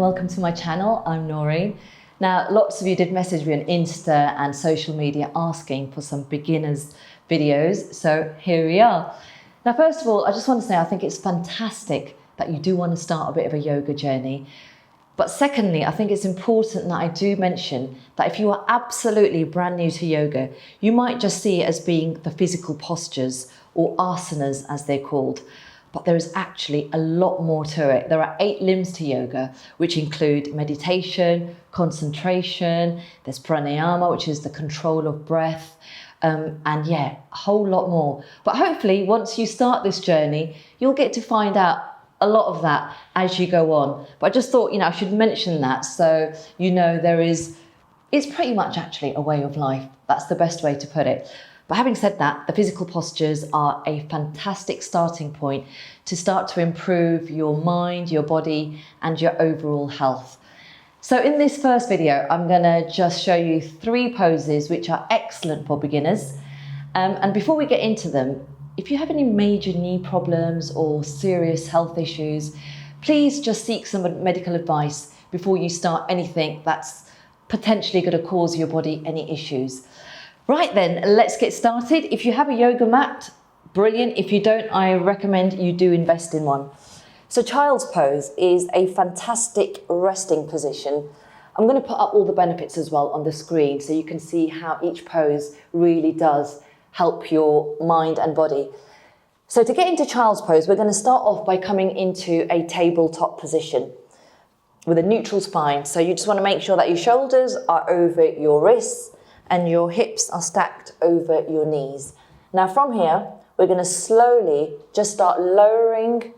welcome to my channel. I'm Noreen. Now, lots of you did message me on Insta and social media asking for some beginners videos, so here we are. Now, first of all, I just want to say I think it's fantastic that you do want to start a bit of a yoga journey. But secondly, I think it's important that I do mention that if you are absolutely brand new to yoga, you might just see it as being the physical postures or asanas as they're called. But there is actually a lot more to it. There are 8 limbs to yoga, which include meditation, concentration, there's pranayama, which is the control of breath, and yeah, a whole lot more. But hopefully, once you start this journey, you'll get to find out a lot of that as you go on. But I just thought, I should mention that so it's pretty much actually a way of life. That's the best way to put it. But having said that, the physical postures are a fantastic starting point to start to improve your mind, your body, and your overall health. So in this first video, I'm gonna just show you 3 poses which are excellent for beginners. And before we get into them, if you have any major knee problems or serious health issues, please just seek some medical advice before you start anything that's potentially gonna cause your body any issues. Right then, let's get started. If you have a yoga mat, brilliant. If you don't, I recommend you do invest in one. So child's pose is a fantastic resting position. I'm going to put up all the benefits as well on the screen so you can see how each pose really does help your mind and body. So to get into child's pose, we're going to start off by coming into a tabletop position with a neutral spine. So you just want to make sure that your shoulders are over your wrists and your hips are stacked over your knees. Now from here, we're going to slowly just start lowering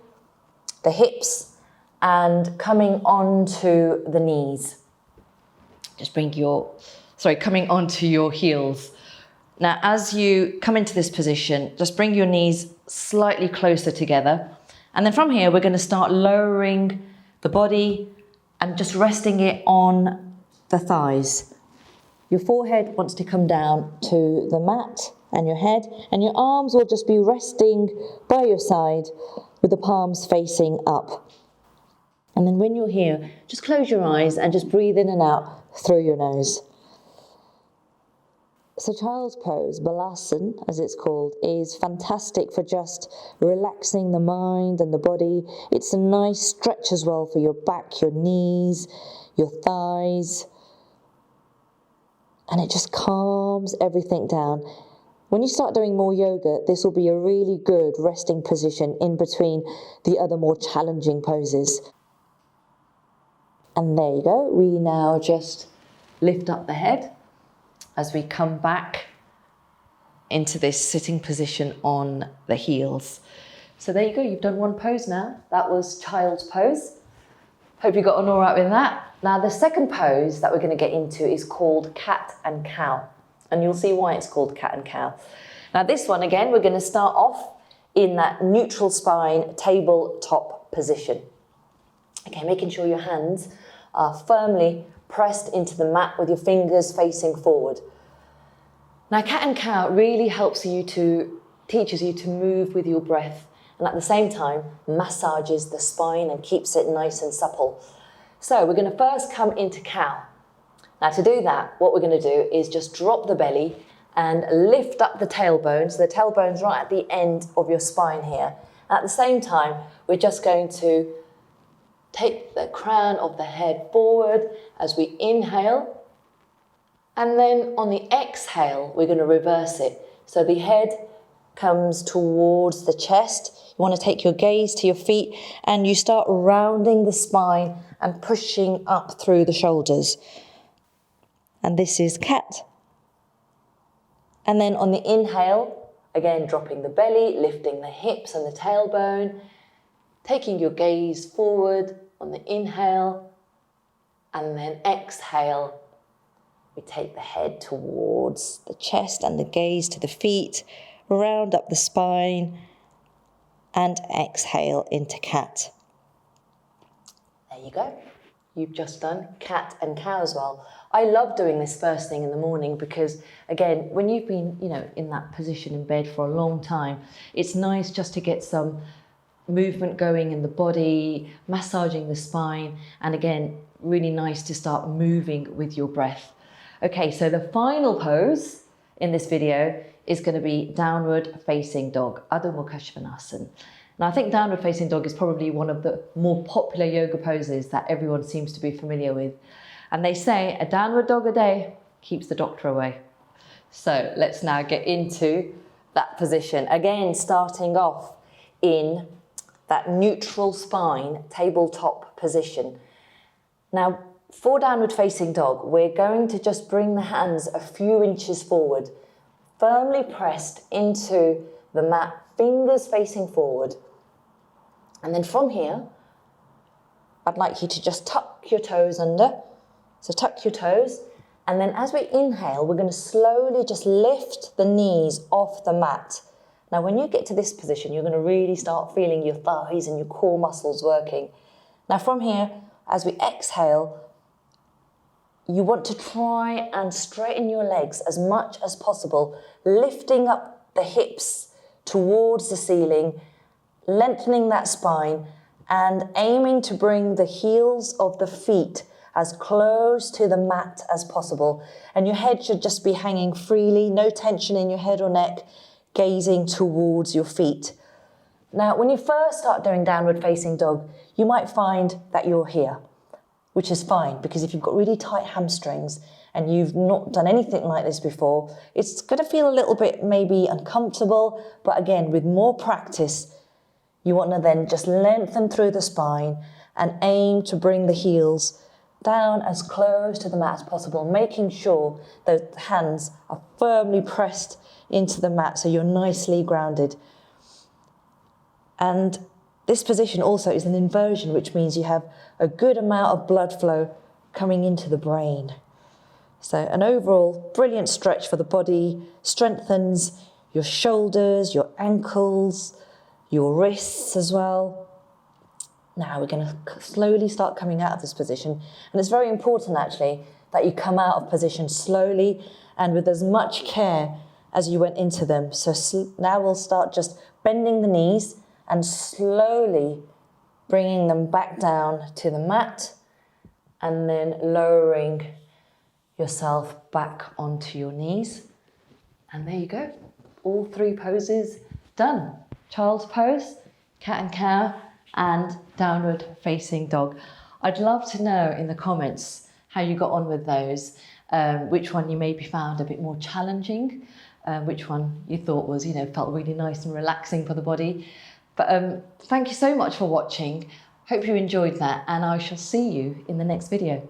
the hips and coming onto the knees. Just coming onto your heels. Now as you come into this position, just bring your knees slightly closer together. And then from here, we're going to start lowering the body and just resting it on the thighs. Your forehead wants to come down to the mat and your head, and your arms will just be resting by your side with the palms facing up. And then when you're here, just close your eyes and just breathe in and out through your nose. So child's pose, balasana as it's called, is fantastic for just relaxing the mind and the body. It's a nice stretch as well for your back, your knees, your thighs. And it just calms everything down. When you start doing more yoga, this will be a really good resting position in between the other more challenging poses. And there you go. We now just lift up the head as we come back into this sitting position on the heels. So there you go. You've done one pose now. That was child's pose. Hope you got on all right with that. Now the second pose that we're going to get into is called cat and cow. And you'll see why it's called cat and cow. Now this one, again, we're going to start off in that neutral spine tabletop position. Okay, making sure your hands are firmly pressed into the mat with your fingers facing forward. Now cat and cow really teaches you to move with your breath, and at the same time massages the spine and keeps it nice and supple. So we're going to first come into cow. Now to do that, what we're going to do is just drop the belly and lift up the tailbone. So the tailbone's right at the end of your spine here. And at the same time, we're just going to take the crown of the head forward as we inhale. And then on the exhale, we're going to reverse it. So the head comes towards the chest. You want to take your gaze to your feet and you start rounding the spine and pushing up through the shoulders. And this is cat. And then on the inhale, again dropping the belly, lifting the hips and the tailbone, taking your gaze forward on the inhale, and then exhale. We take the head towards the chest and the gaze to the feet, round up the spine, and exhale into cat. There you go. You've just done cat and cow as well. I love doing this first thing in the morning because, again, when you've been, in that position in bed for a long time, it's nice just to get some movement going in the body, massaging the spine, and again, really nice to start moving with your breath. Okay, so the final pose in this video is going to be downward facing dog, Adho Mukha Svanasana. Now I think downward facing dog is probably one of the more popular yoga poses that everyone seems to be familiar with. And they say a downward dog a day keeps the doctor away. So let's now get into that position. Again, starting off in that neutral spine, tabletop position. Now, for downward facing dog, we're going to just bring the hands a few inches forward, firmly pressed into the mat, fingers facing forward. And then from here, I'd like you to just tuck your toes under. So tuck your toes. And then as we inhale, we're going to slowly just lift the knees off the mat. Now, when you get to this position, you're going to really start feeling your thighs and your core muscles working. Now, from here, as we exhale, you want to try and straighten your legs as much as possible, lifting up the hips towards the ceiling, lengthening that spine, and aiming to bring the heels of the feet as close to the mat as possible. And your head should just be hanging freely, no tension in your head or neck, gazing towards your feet. Now, when you first start doing downward facing dog, you might find that you're here, which is fine, because if you've got really tight hamstrings and you've not done anything like this before, it's going to feel a little bit maybe uncomfortable. But again, with more practice, you want to then just lengthen through the spine and aim to bring the heels down as close to the mat as possible, making sure the hands are firmly pressed into the mat so you're nicely grounded. And this position also is an inversion, which means you have a good amount of blood flow coming into the brain. So an overall brilliant stretch for the body, strengthens your shoulders, your ankles, your wrists as well. Now we're going to slowly start coming out of this position. And it's very important actually that you come out of position slowly and with as much care as you went into them. So now we'll start just bending the knees and slowly bringing them back down to the mat and then lowering yourself back onto your knees. And there you go. All three poses done. Child's pose, cat and cow, and downward facing dog. I'd love to know in the comments how you got on with those, which one you maybe found a bit more challenging, which one you thought was, felt really nice and relaxing for the body. But thank you so much for watching. Hope you enjoyed that, and I shall see you in the next video.